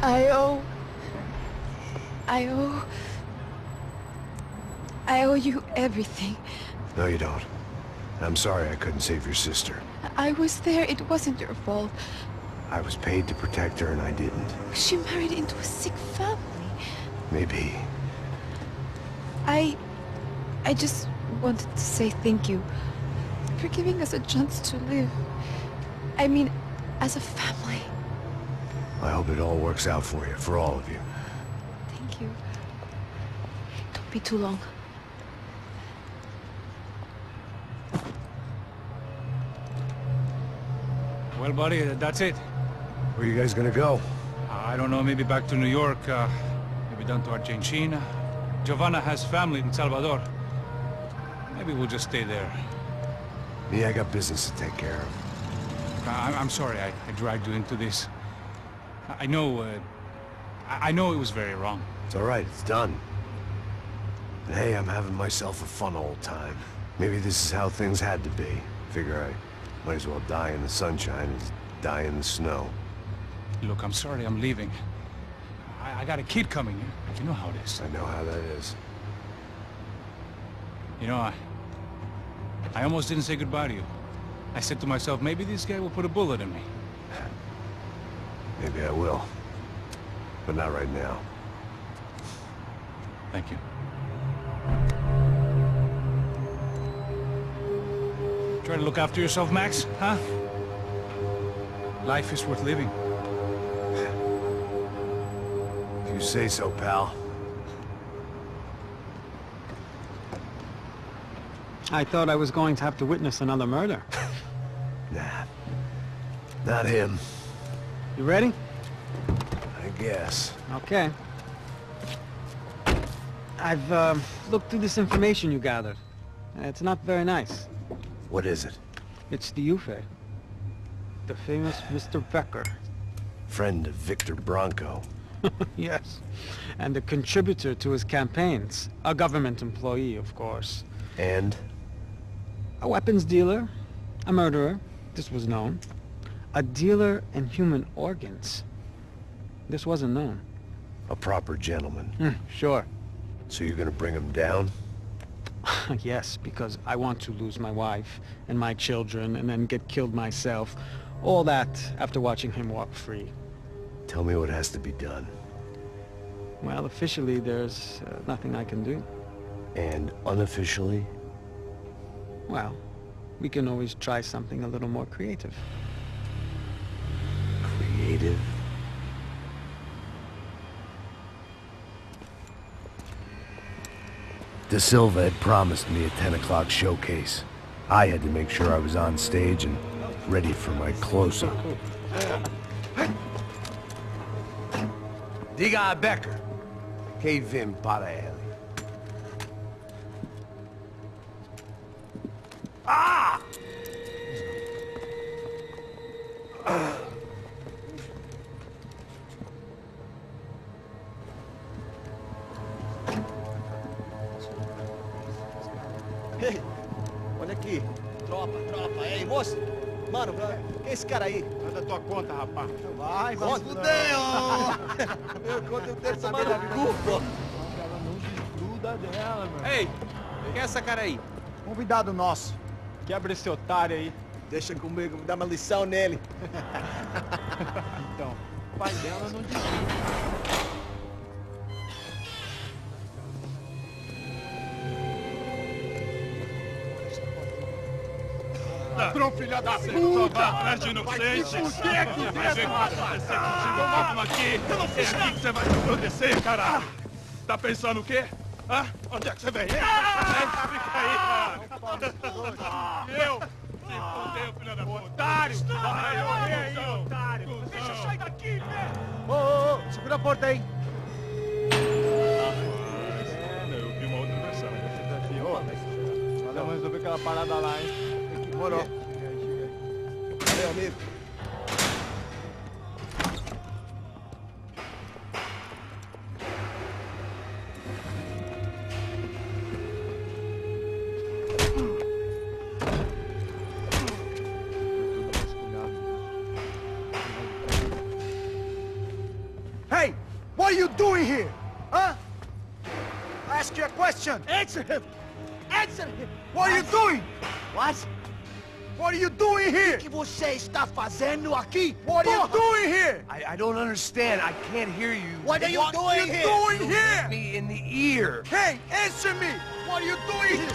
I owe you everything. No, you don't. I'm sorry I couldn't save your sister. I was there. It wasn't your fault. I was paid to protect her and I didn't. She married into a sick family. Maybe. I just wanted to say thank you for giving us a chance to live. I mean, as a family. I hope it all works out for you, for all of you. Thank you. Don't be too long. Well, buddy, that's it. Where are you guys gonna go? I don't know, maybe back to New York, maybe down to Argentina. Giovanna has family in Salvador. Maybe we'll just stay there. Yeah, I got business to take care of. I'm sorry I dragged you into this. I know it was very wrong. It's all right, it's done. And hey, I'm having myself a fun old time. Maybe this is how things had to be. Figure I might as well die in the sunshine as die in the snow. Look, I'm sorry I'm leaving. I got a kid coming in. You know how it is. I know how that is. You know, I almost didn't say goodbye to you. I said to myself, maybe this guy will put a bullet in me. Maybe I will. But not right now. Thank you. Try to look after yourself, Max, huh? Life is worth living. If you say so, pal. I thought I was going to have to witness another murder. Nah. Not him. You ready? I guess. Okay. I've looked through this information you gathered. It's not very nice. What is it? It's the EUCH. The famous Mr. Becker. Friend of Victor Bronco. Yes. And a contributor to his campaigns. A government employee, of course. And? A weapons dealer. A murderer. This was known. A dealer in human organs. This wasn't known. A proper gentleman. Sure. So you're gonna bring him down? Yes, because I want to lose my wife and my children and then get killed myself. All that after watching him walk free. Tell me what has to be done. Well, officially there's nothing I can do. And unofficially? Well, we can always try something a little more creative. Creative? De Silva had promised me a 10 o'clock showcase. I had to make sure I was on stage and ready for my close-up. Diga a Becker. Que vim para ele. Ah! Ei, olha aqui. Tropa. Ei, moço. Mano, quem é esse cara aí? Manda tua conta, rapaz. Vai, fudeu! Meu conta eu tenho tomado cu, pô. Ela não desgruda dela, mano. Ei, quem é essa cara aí? Convidado nosso. Quebra esse otário aí. Deixa comigo, me dá uma lição nele. Então, o pai dela não desgruda. Ladrão, filha da puta! Vai atrás de inocente! Vai se fuder aqui dentro, rapaz! Vamos aqui! Eu não sei aqui que você vai se proteger, caralho! Tá pensando o quê? Hã? Onde é que você vem? Fica aí, cara! Eu? Se fudeu, filha da puta! Otário! Vai, aí, otário! Deixa eu sair daqui, velho! Ô, segura a porta aí! Eu vi uma outra versão. Vamos resolver aquela parada lá, hein? Morou. Valeu, amigo. question! Answer him! Answer him! What are you doing? What? What are you doing here? O que você está fazendo aqui? What are you Porra! doing here? I don't understand. I can't hear you. What are you doing here? Doing here? Me in the ear. Hey, answer me! What are you doing here?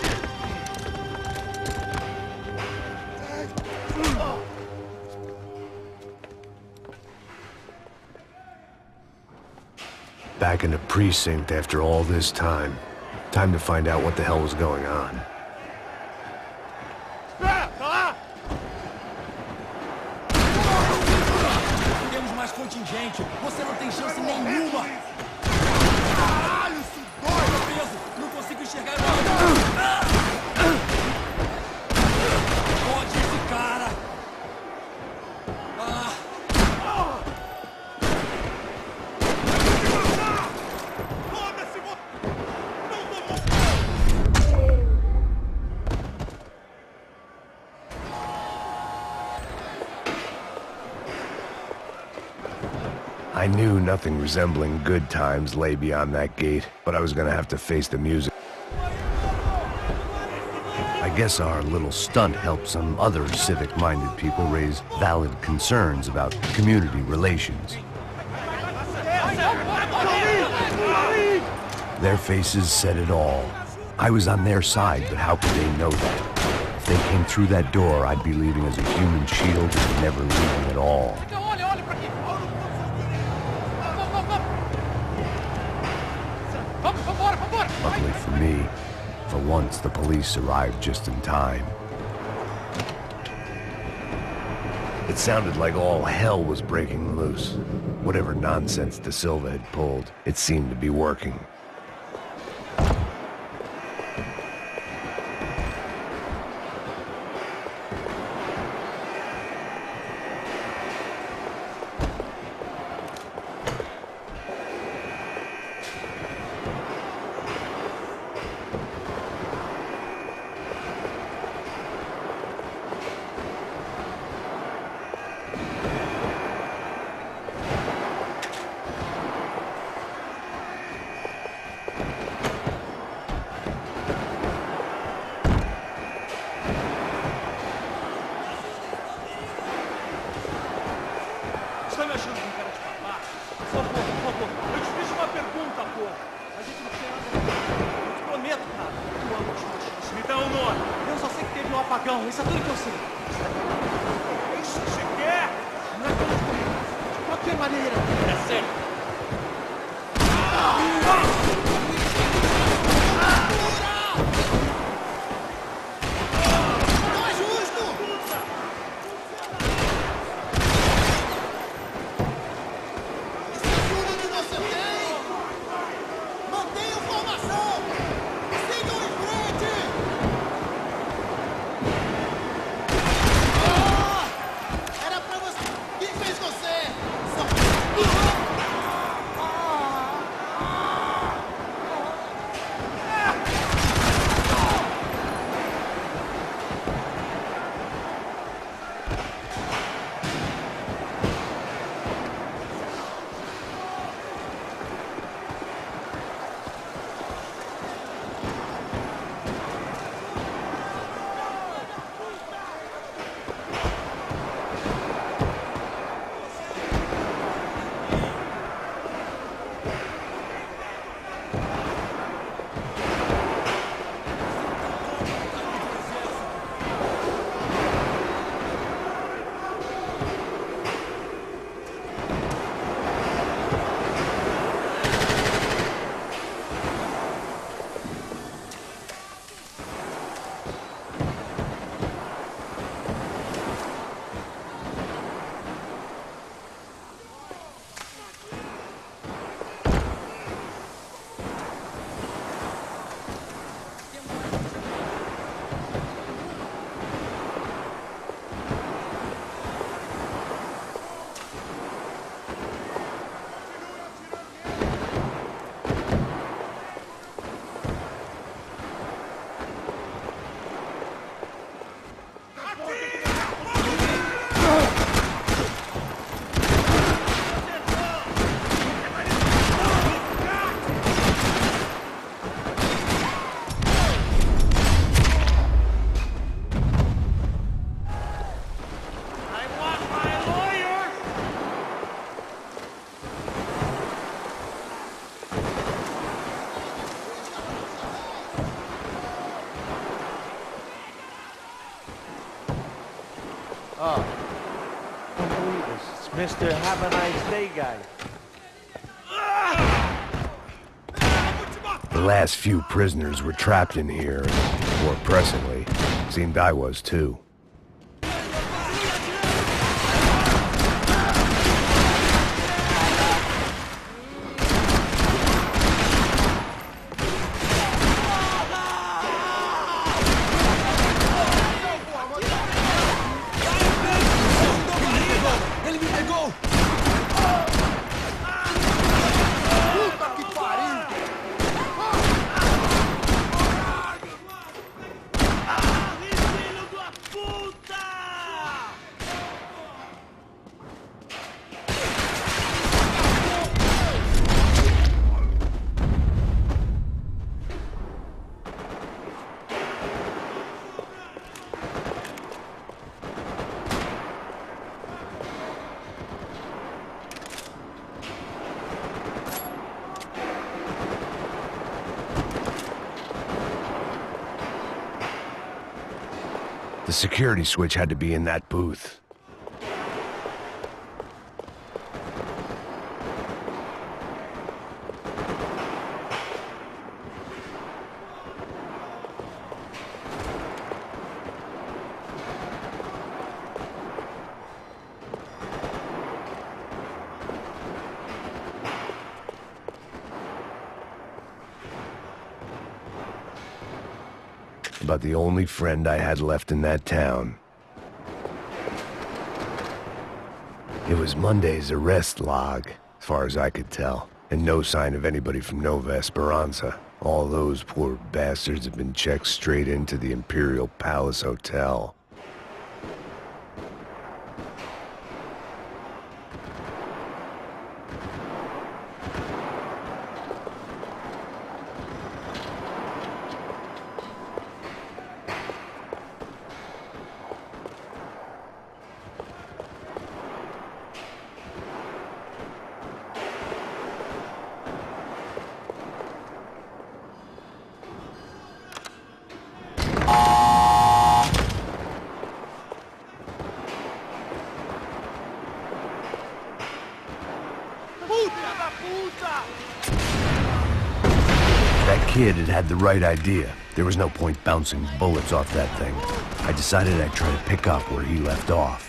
Back in the precinct after all this time. Time to find out what the hell was going on. Temos mais contingente. Você não tem chance nenhuma. Caralho, isso dói! Peso, não consigo enxergar o Pode esse cara. I knew nothing resembling good times lay beyond that gate, but I was gonna have to face the music. I guess our little stunt helped some other civic-minded people raise valid concerns about community relations. Their faces said it all. I was on their side, but how could they know that? If they came through that door, I'd be leaving as a human shield and never leaving at all. Luckily for me, for once the police arrived just in time. It sounded like all hell was breaking loose. Whatever nonsense De Silva had pulled, it seemed to be working. Tá me achando com cara de papá? Por favor, eu te fiz uma pergunta, porra. A gente não tem nada a ver. Eu te prometo, cara, que tu ama uma chance. Me dá um nome. Eu só sei que teve um apagão, isso é tudo que eu sei. É isso que você quer? Não é como de qualquer maneira. É sério. Oh. Don't believe this. It's Mr. Have a Nice Day guy. The last few prisoners were trapped in here, and more pressingly, seemed I was too. The security switch had to be in that booth. About the only friend I had left in that town. It was Monday's arrest log, as far as I could tell, and no sign of anybody from Nova Esperanza. All those poor bastards have been checked straight into the Imperial Palace Hotel. That kid had the right idea. There was no point bouncing bullets off that thing. I decided I'd try to pick up where he left off.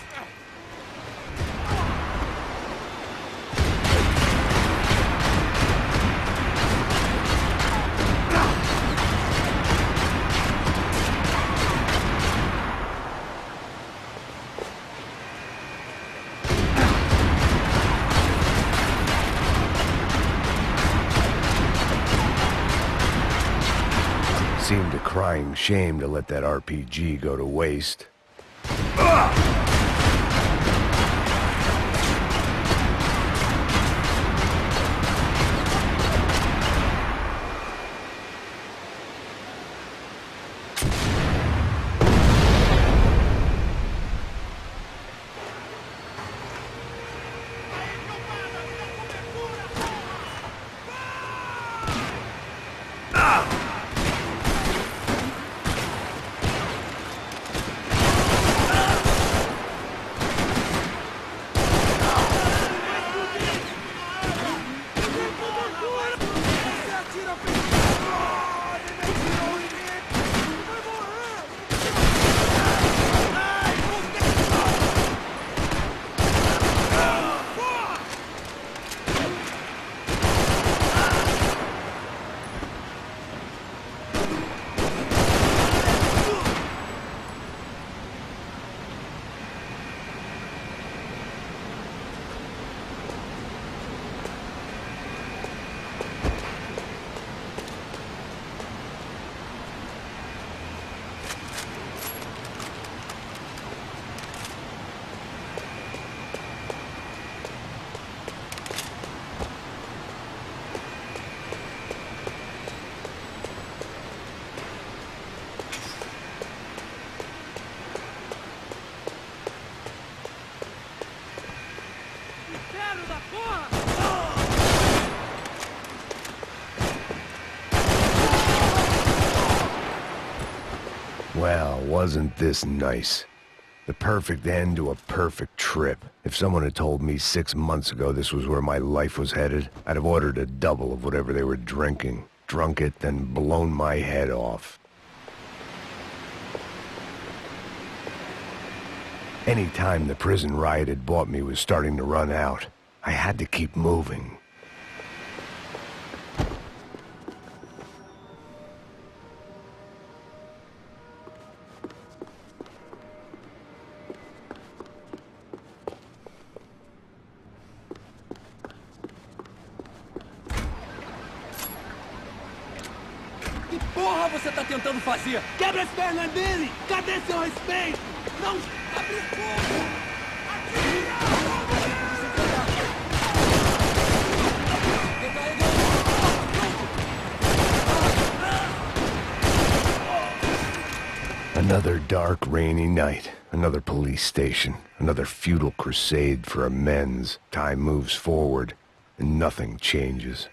Seemed a crying shame to let that RPG go to waste. wasn't this nice. The perfect end to a perfect trip. If someone had told me 6 months ago this was where my life was headed, I'd have ordered a double of whatever they were drinking, drunk it, then blown my head off. Any time the prison riot had bought me was starting to run out. I had to keep moving. Que porra você tá tentando fazer? Quebra as pernas dele! Cadê seu respeito? Não abre fogo! Another dark, rainy night. Another police station. Another futile crusade for amends. Time moves forward, and nothing changes.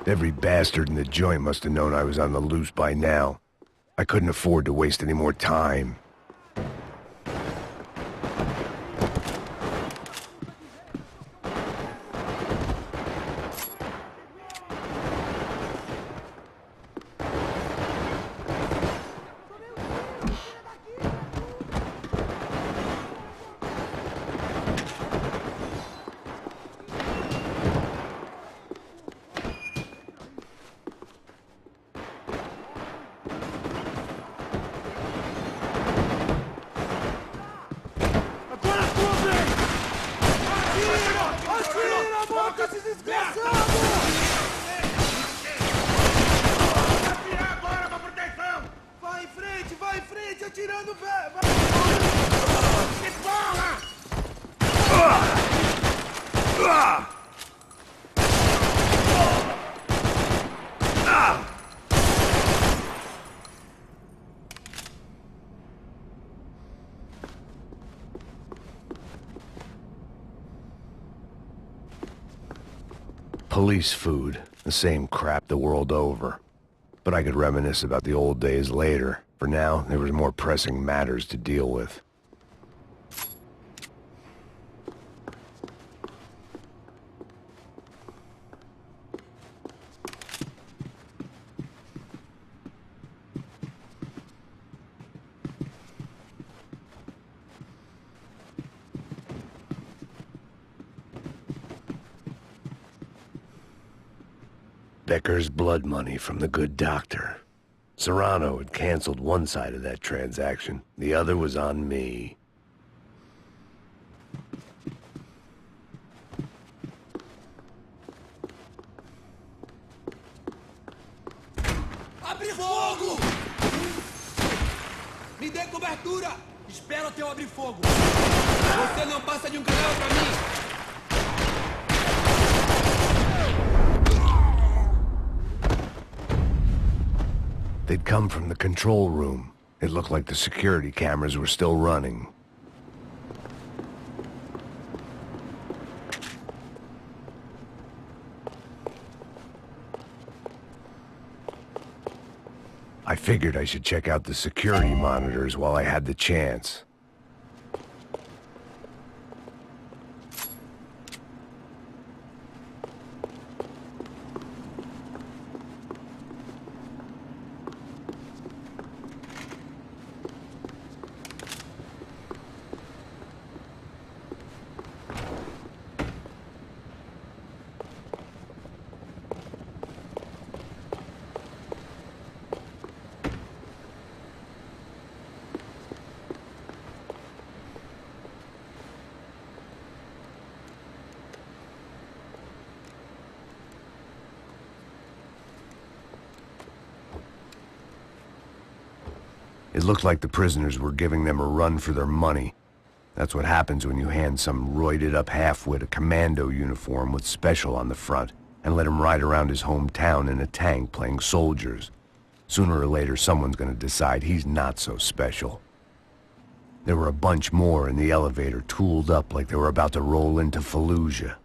Every bastard in the joint must have known I was on the loose by now. I couldn't afford to waste any more time. Police food, the same crap the world over. But I could reminisce about the old days later. For now, there was more pressing matters to deal with. Becker's blood money from the good doctor. Serrano had canceled one side of that transaction. The other was on me. Abre fogo! Me dê cobertura! Espera até eu abrir fogo. Você não passa de um canal pra mim. They'd come from the control room. It looked like the security cameras were still running. I figured I should check out the security monitors while I had the chance. It looked like the prisoners were giving them a run for their money. That's what happens when you hand some roided-up halfwit a commando uniform with special on the front and let him ride around his hometown in a tank playing soldiers. Sooner or later, someone's gonna decide he's not so special. There were a bunch more in the elevator, tooled up like they were about to roll into Fallujah.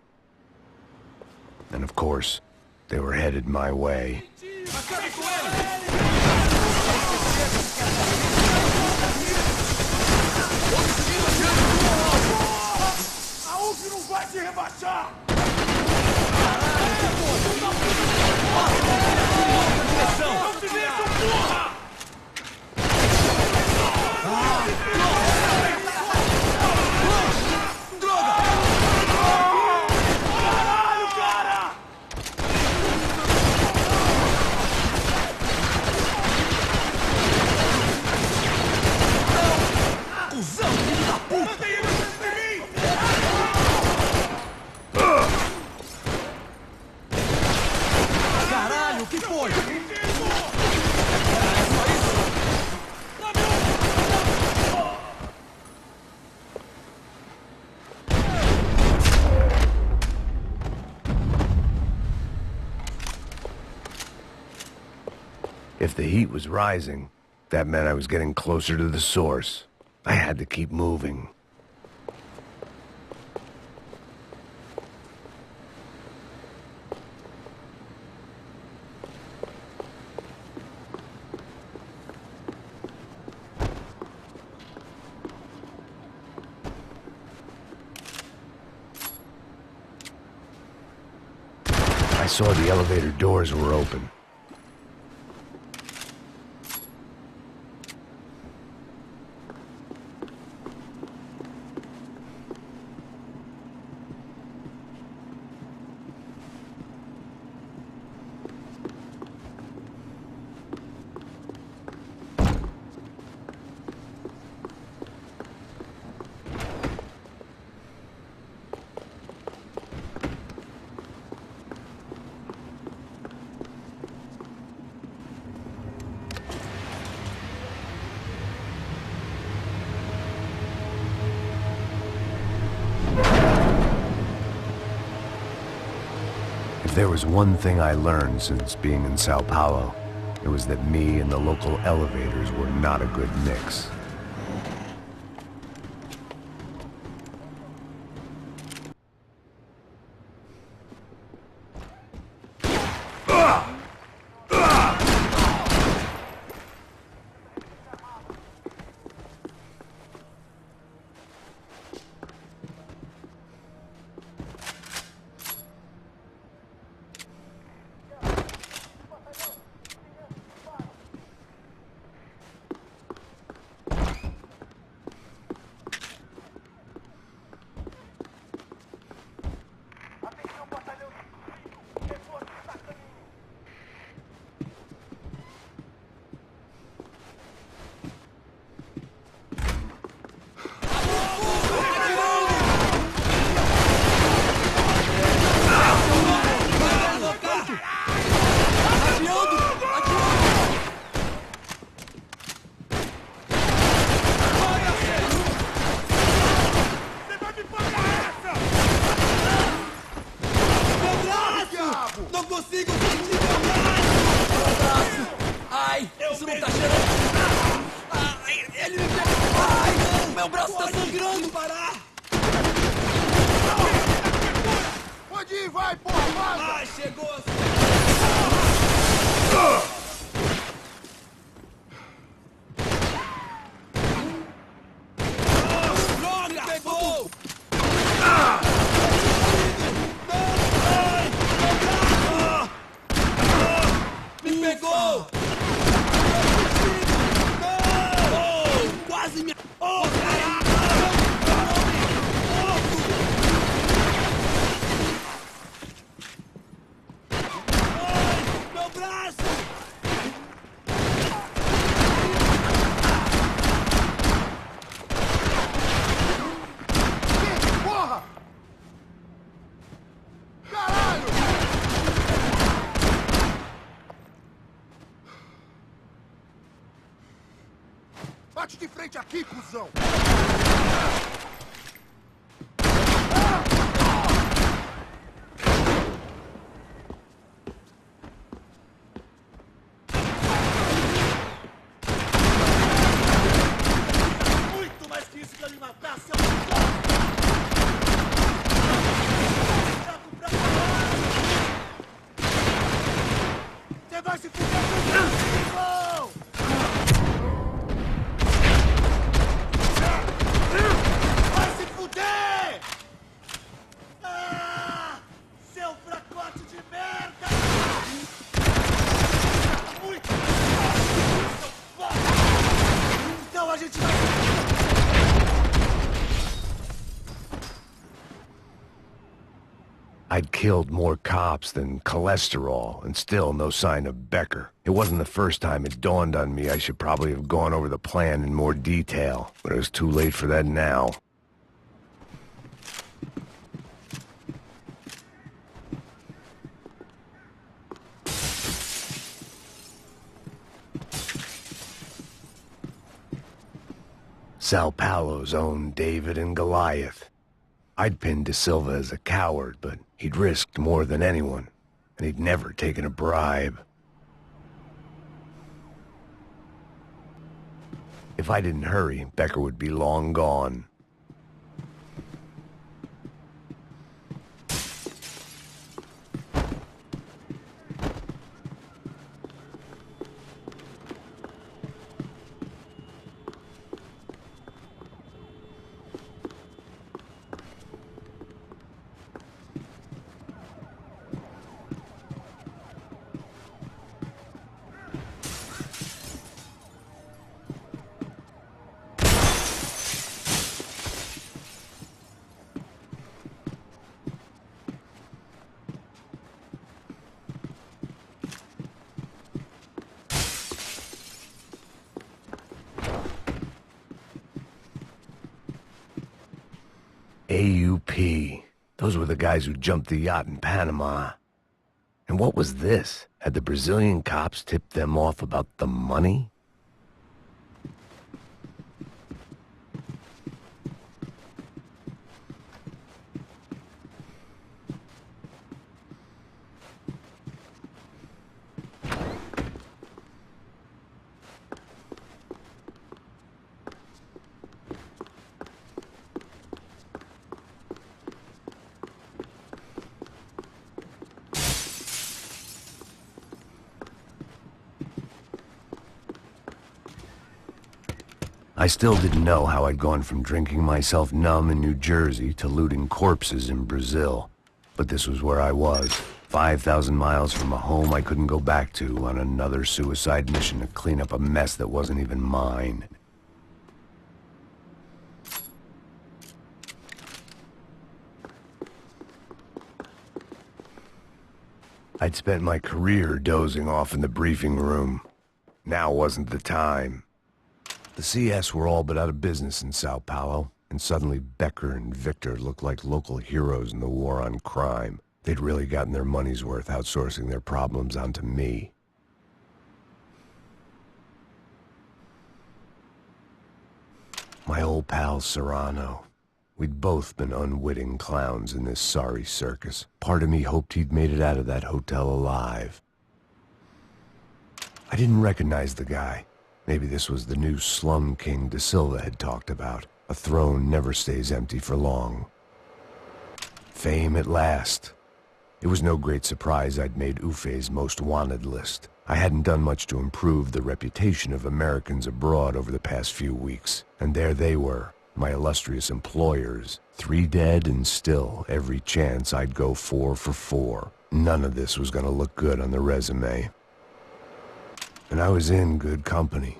And of course, they were headed my way. Se rebaixar! Não te deixo, porra! Droga! Caralho, cara! Cusão, filho da puta! Caralho, o que foi? If the heat was rising, that meant I was getting closer to the source. I had to keep moving. I saw the elevator doors were open. If there was one thing I learned since being in Sao Paulo, it was that me and the local elevators were not a good mix. Isso não tá cheirando... Ai, ele me pegou! Ai, não! Meu braço tá sangrando! Parar! Pode ir, vai, porra, vai! Ai, chegou! Droga! Pegou! Me pegou! Não! Quase me... Oh, caralho! Ai, meu braço! Porra! Caralho! Bate de frente aqui, cuzão! Muito mais que isso pra me matar, seu idiota! Chaco pra caralho! Você vai se fuder comigo! Vai se fuder! Ah, seu fracote de merda! Muito! Seu foda! Então a gente vai... I'd killed more cops than cholesterol, and still no sign of Becker. It wasn't the first time it dawned on me I should probably have gone over the plan in more detail, but it was too late for that now. Sao Paulo's own David and Goliath. I'd pinned De Silva as a coward, but he'd risked more than anyone, and he'd never taken a bribe. If I didn't hurry, Becker would be long gone. AUP. Those were the guys who jumped the yacht in Panama. And what was this? Had the Brazilian cops tipped them off about the money? I still didn't know how I'd gone from drinking myself numb in New Jersey to looting corpses in Brazil. But this was where I was, 5,000 miles from a home I couldn't go back to, on another suicide mission to clean up a mess that wasn't even mine. I'd spent my career dozing off in the briefing room. Now wasn't the time. The CS were all but out of business in Sao Paulo, and suddenly Becker and Victor looked like local heroes in the war on crime. They'd really gotten their money's worth outsourcing their problems onto me. My old pal Serrano. We'd both been unwitting clowns in this sorry circus. Part of me hoped he'd made it out of that hotel alive. I didn't recognize the guy. Maybe this was the new slum king De Silva had talked about. A throne never stays empty for long. Fame at last. It was no great surprise I'd made Ufe's most wanted list. I hadn't done much to improve the reputation of Americans abroad over the past few weeks, and there they were, my illustrious employers, 3 dead and still every chance I'd go 4 for 4. None of this was going to look good on the resume. And I was in good company.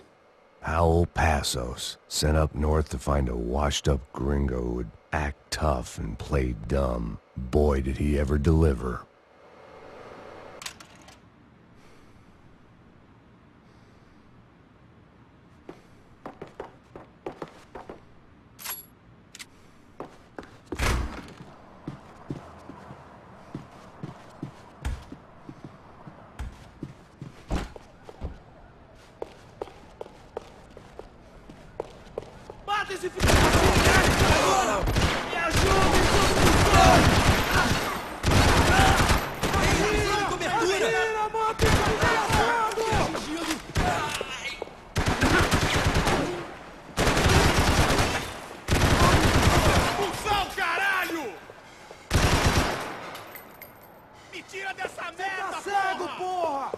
Howell Passos, sent up north to find a washed-up gringo who would act tough and play dumb. Boy, did he ever deliver. esse filho da puta! Me ajudem, todo mundo! Cobertura! Mata Expulsão, caralho! Me tira dessa merda, tá cego, porra!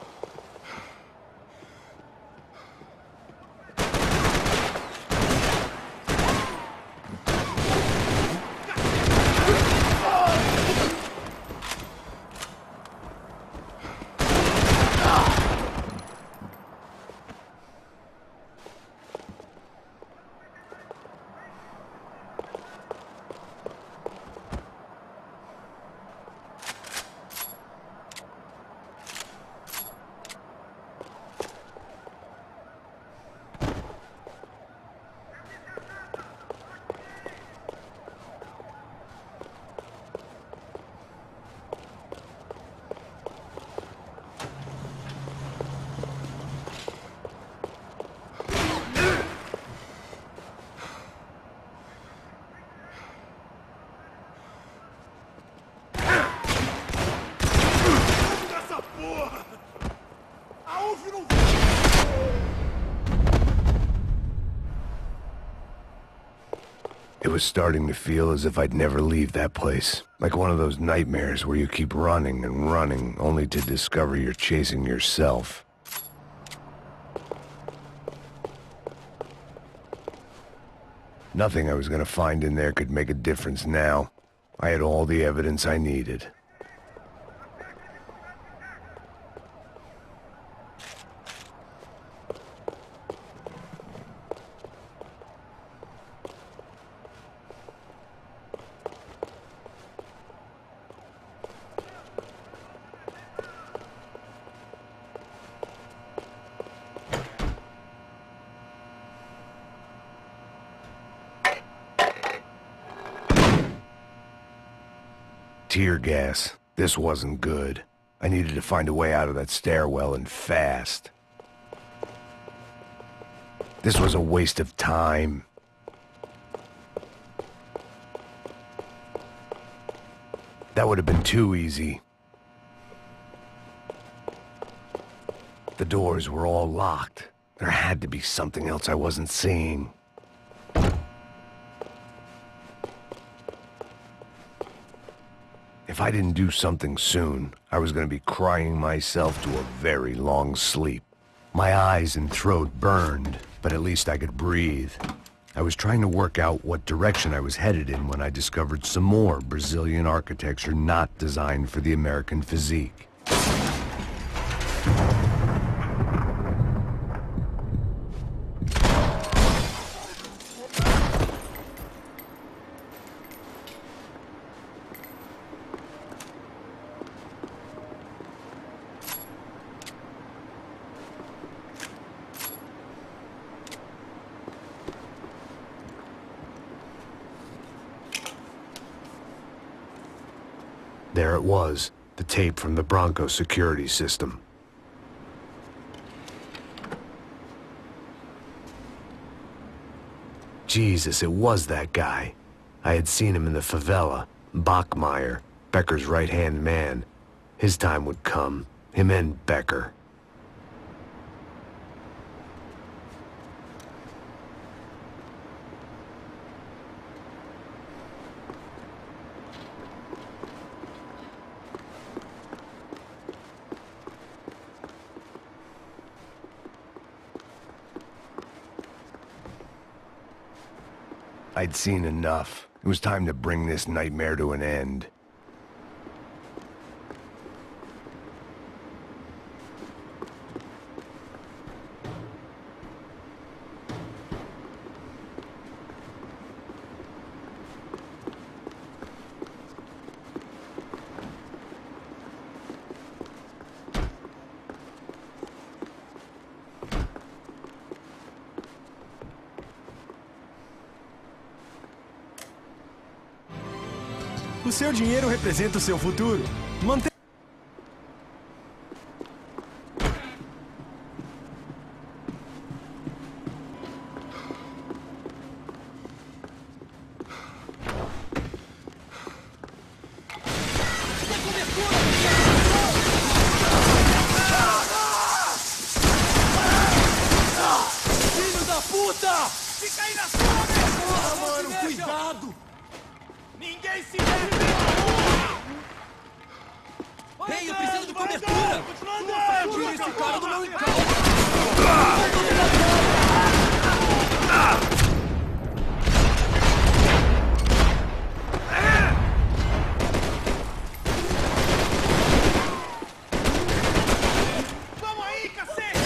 It was starting to feel as if I'd never leave that place. Like one of those nightmares where you keep running and running, only to discover you're chasing yourself. Nothing I was gonna find in there could make a difference now. I had all the evidence I needed. Tear gas. This wasn't good. I needed to find a way out of that stairwell and fast. This was a waste of time. That would have been too easy. The doors were all locked. There had to be something else I wasn't seeing. If I didn't do something soon, I was going to be crying myself to a very long sleep. My eyes and throat burned, but at least I could breathe. I was trying to work out what direction I was headed in when I discovered some more Brazilian architecture not designed for the American physique. There it was, the tape from the Bronco security system. Jesus, it was that guy. I had seen him in the favela. Bachmeyer, Becker's right-hand man. His time would come. Him and Becker. I'd seen enough. It was time to bring this nightmare to an end. O seu dinheiro representa o seu futuro. Mantenha... Filho da puta! Fica aí na sua, meu! Porra, mano, cuidado! Ninguém se mete na rua! Ei, eu preciso de cobertura! Tira esse cara do meu encalço! Vamos aí, cacete!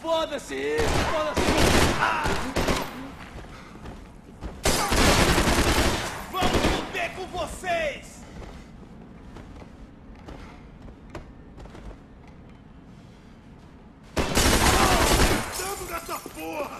Foda-se isso! Foda-se! Vamos fuder com vocês! Vamos nessa porra!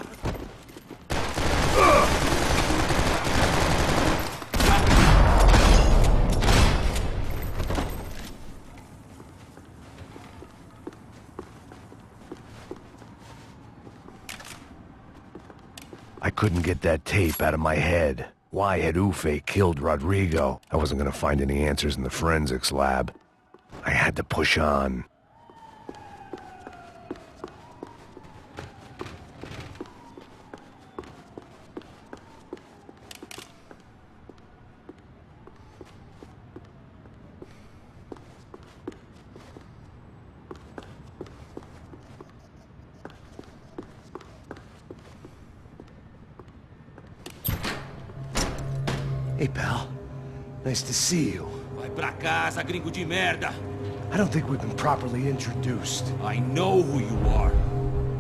I couldn't get that tape out of my head. Why had EUCH killed Rodrigo? I wasn't gonna find any answers in the forensics lab. I had to push on. Hey, pal. Nice to see you. Vai pra casa, gringo de merda! I don't think we've been properly introduced. I know who you are.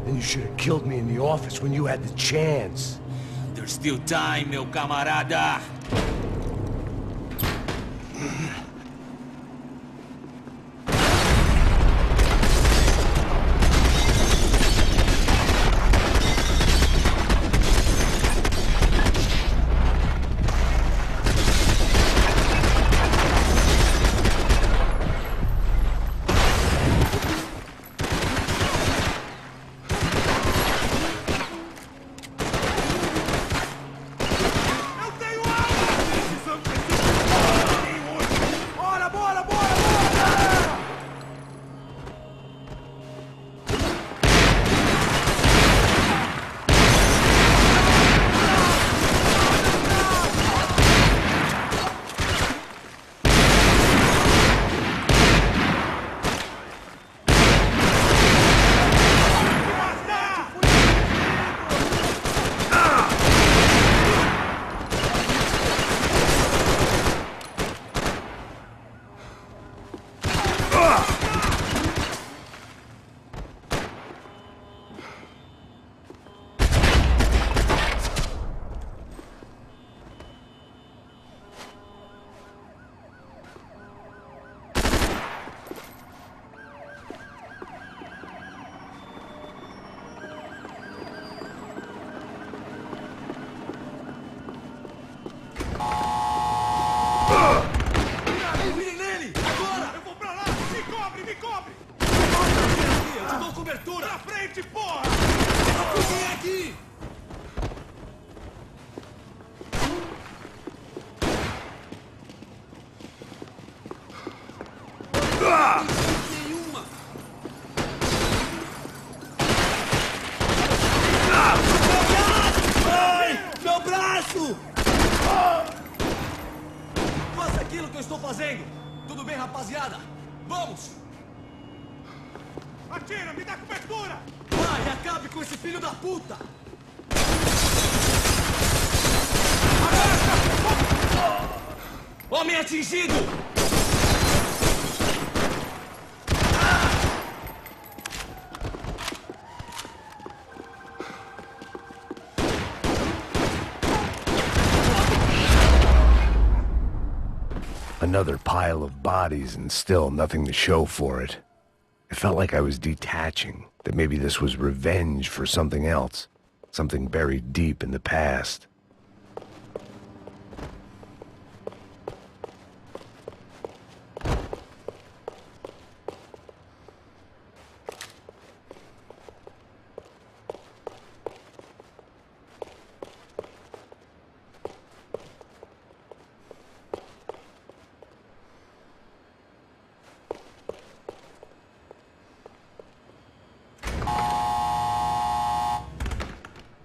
Then you should have killed me in the office when you had the chance. There's still time, meu camarada! Atira, me dá cobertura! Vai, acabe com esse filho da puta! Homem atingido! Another pile of bodies and still nothing to show for it. It felt like I was detaching, that maybe this was revenge for something else, something buried deep in the past.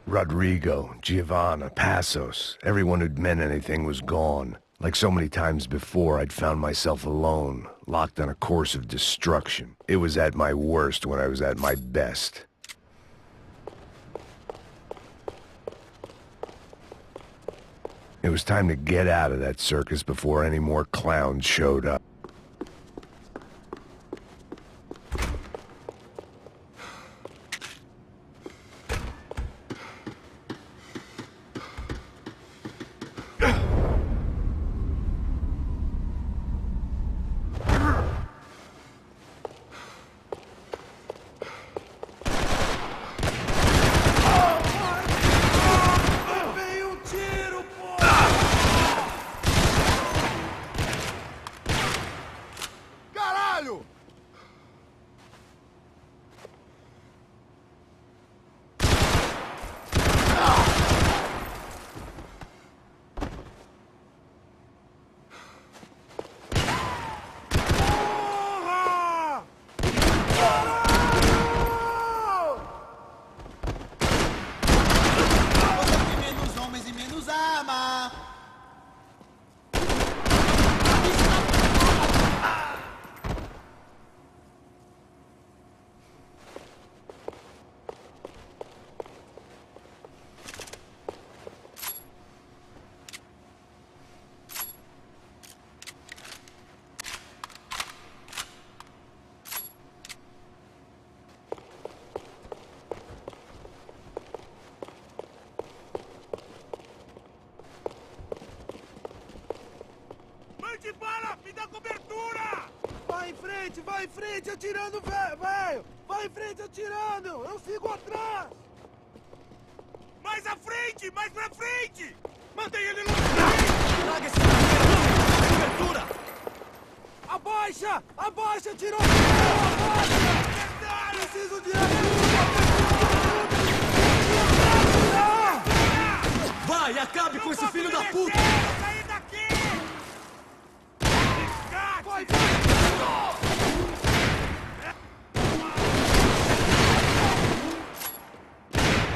Rodrigo, Giovanna, Passos, everyone who'd meant anything was gone. Like so many times before, I'd found myself alone, locked on a course of destruction. It was at my worst when I was at my best. It was time to get out of that circus before any more clowns showed up. De bala! Me dá cobertura! Vai em frente, atirando, velho! Vai em frente, atirando! Eu sigo atrás! Mais à frente! Mais pra frente! Mantém ele longe! Traga esse caminhão! Cobertura! Abaixa! Abaixa, tirou! Abaixa! Preciso de ajuda! Vai, acabe com esse filho da puta! Sair daqui! Vai,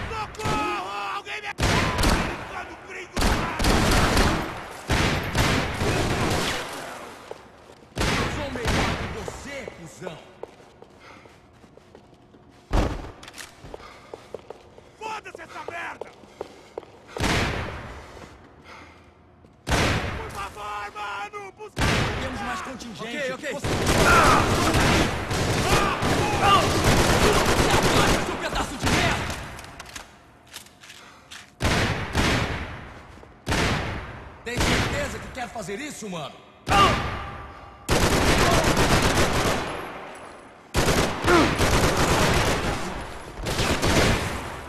Socorro! Alguém me... Quando gringo! Eu sou melhor que você, cuzão! Foda-se essa merda! Por favor, mano! Busca... Temos mais contingente! Ok. Você... Seu pedaço de merda! Tem certeza que quer fazer isso, mano?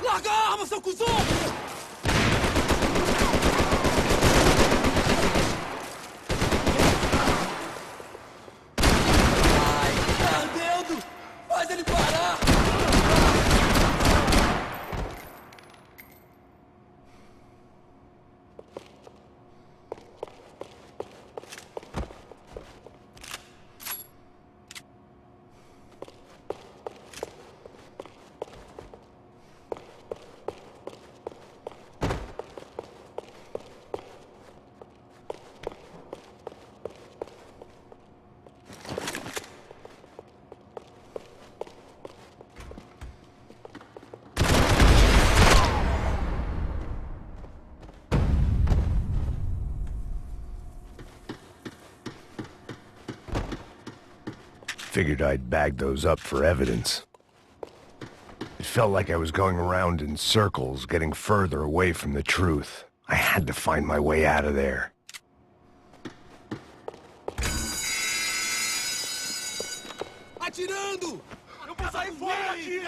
Larga a arma, seu cuzão! Faz ele parar! figured I'd bag those up for evidence. It felt like I was going around in circles, getting further away from the truth. I had to find my way out of there. Atirando! Eu vou sair fora daqui!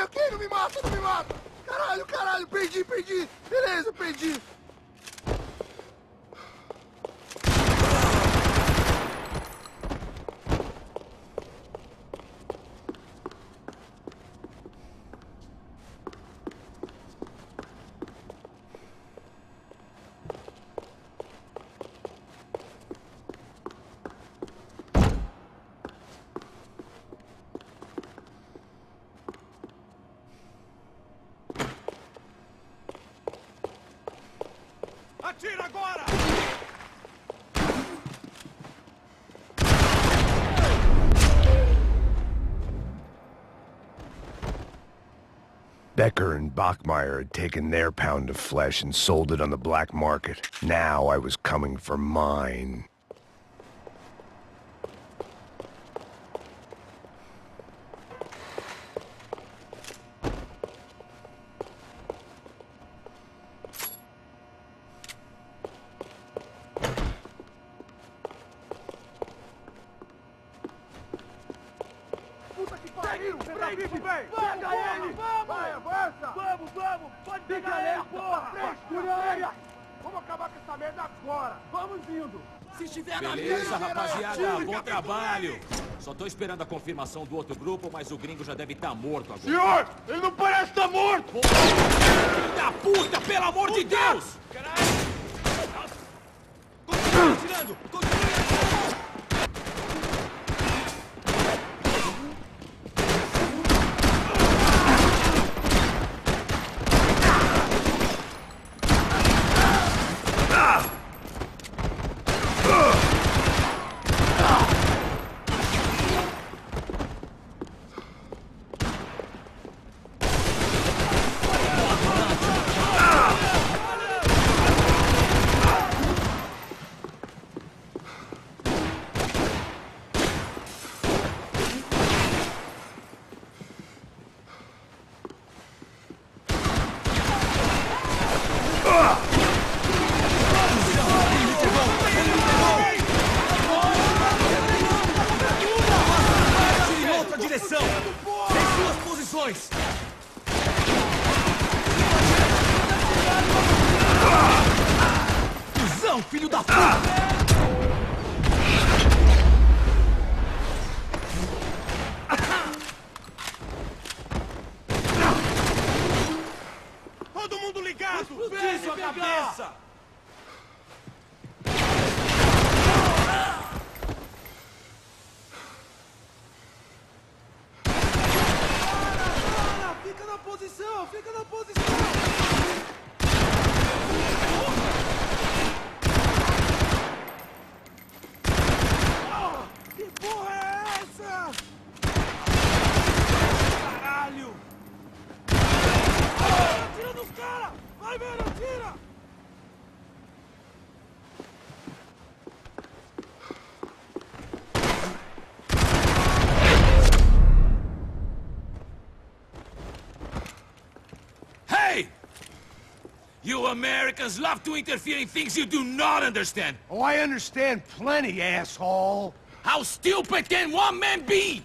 Ok, não me mata, não me mata! Caralho, perdi! Beleza, perdi! Atira agora! Becker and Bachmeyer had taken their pound of flesh and sold it on the black market. Now I was coming for mine. Puta que pariu! Peraí, velho! Pega ele! Vai, avança! Vamos! Pode pegar ele, porra! Frescura! Vamos acabar com essa merda agora! Vamos indo! Se estiver na Beleza, rapaziada, bom trabalho. Só tô esperando a confirmação do outro grupo, mas o gringo já deve estar morto agora. Senhor! Ele não parece estar morto! Filho da puta, pelo amor de Deus! Continue atirando! Continue atirando! Cusão, filho da puta! Todo mundo ligado! Explodiu sua cabeça! Fica na posição! Que porra é essa? Caralho! Atira nos caras! Vai, velho, atira! Hey! You Americans love to interfere in things you do not understand. Oh, I understand plenty, asshole! How stupid can one man be?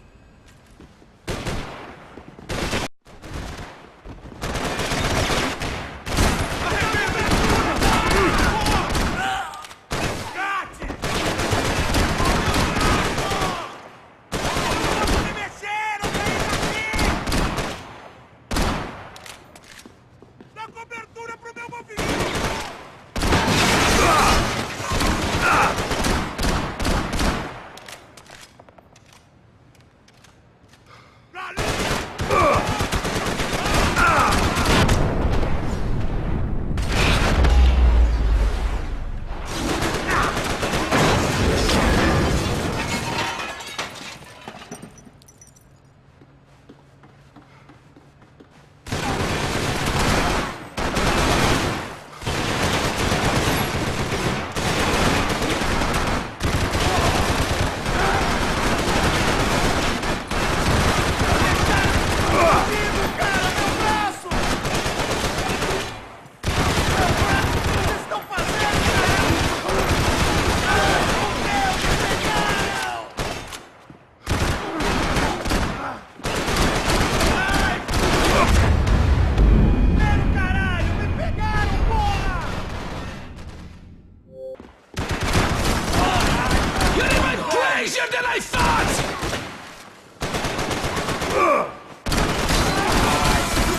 I thought!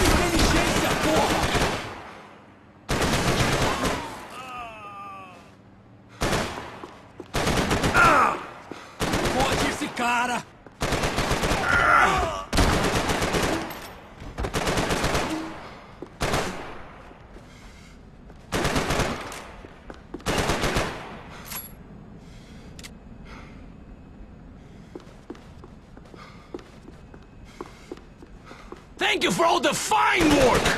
Inteligência, porra! Fode esse cara! Thank you for all the fine work!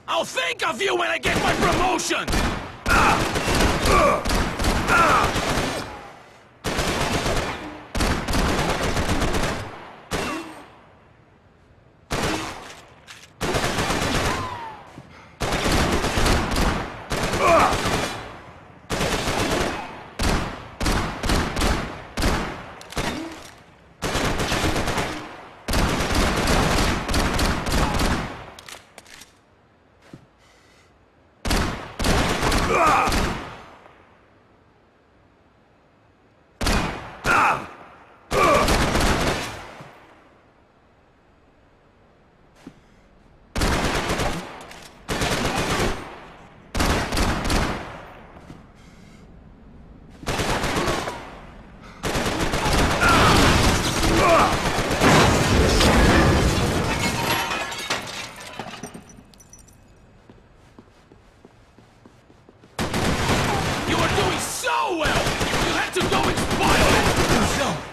I'll think of you when I get my promotion!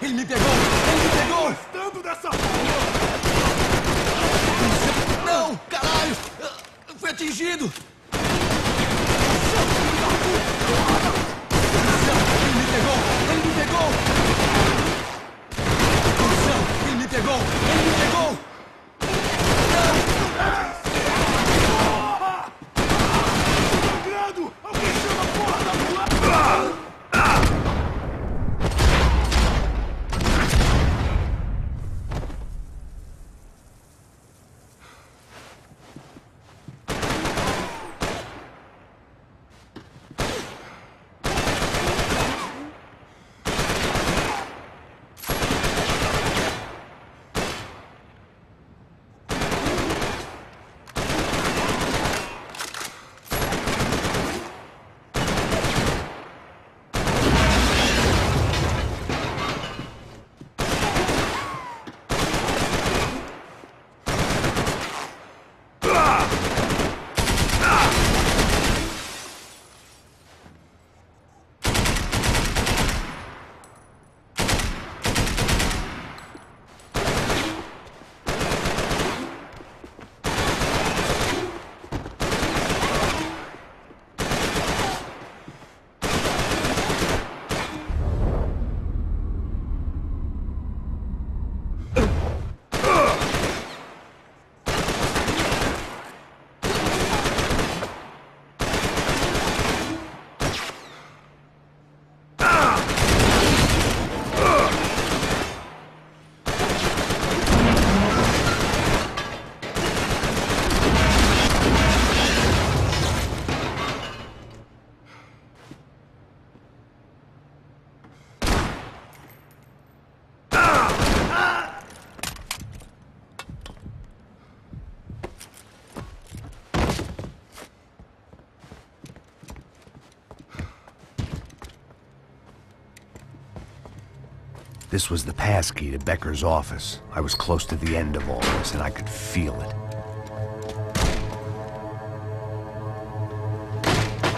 Ele me pegou! Ele me pegou! Gostando dessa Não! Caralho! Fui atingido! Ele me pegou! Ele me pegou! Ele me pegou! Ele me pegou! sangrando! Alguém chama a porra da ambulância! This was the passkey to Becker's office. I was close to the end of all this, and I could feel it.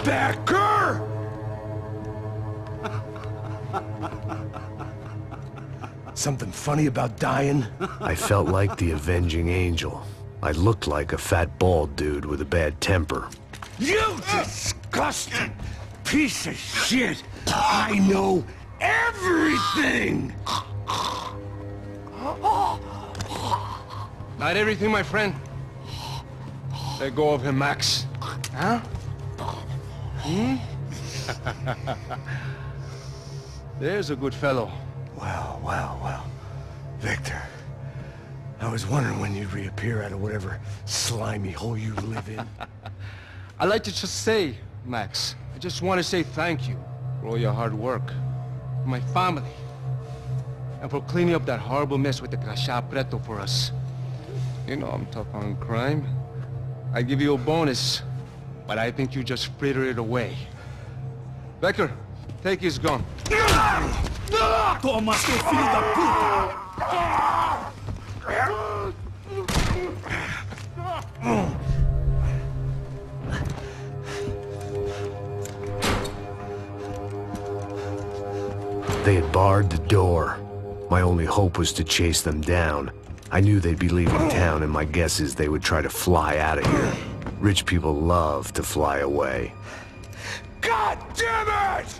Becker! Something funny about dying? I felt like the avenging angel. I looked like a fat bald dude with a bad temper. You disgusting piece of shit! I know everything! Not everything, my friend. Let go of him, Max. Huh? There's a good fellow. Well, well, well. Victor, I was wondering when you'd reappear out of whatever slimy hole you live in. I'd like to just say, Max, I just want to say thank you for all your hard work, for my family, and for cleaning up that horrible mess with the Crachá Preto for us. You know I'm tough on crime. I give you a bonus, but I think you just frittered it away. Becker, take his gun. Toma, seu filho da puta! They had barred the door. My only hope was to chase them down. I knew they'd be leaving town, and my guess is they would try to fly out of here. Rich people love to fly away. God damn it!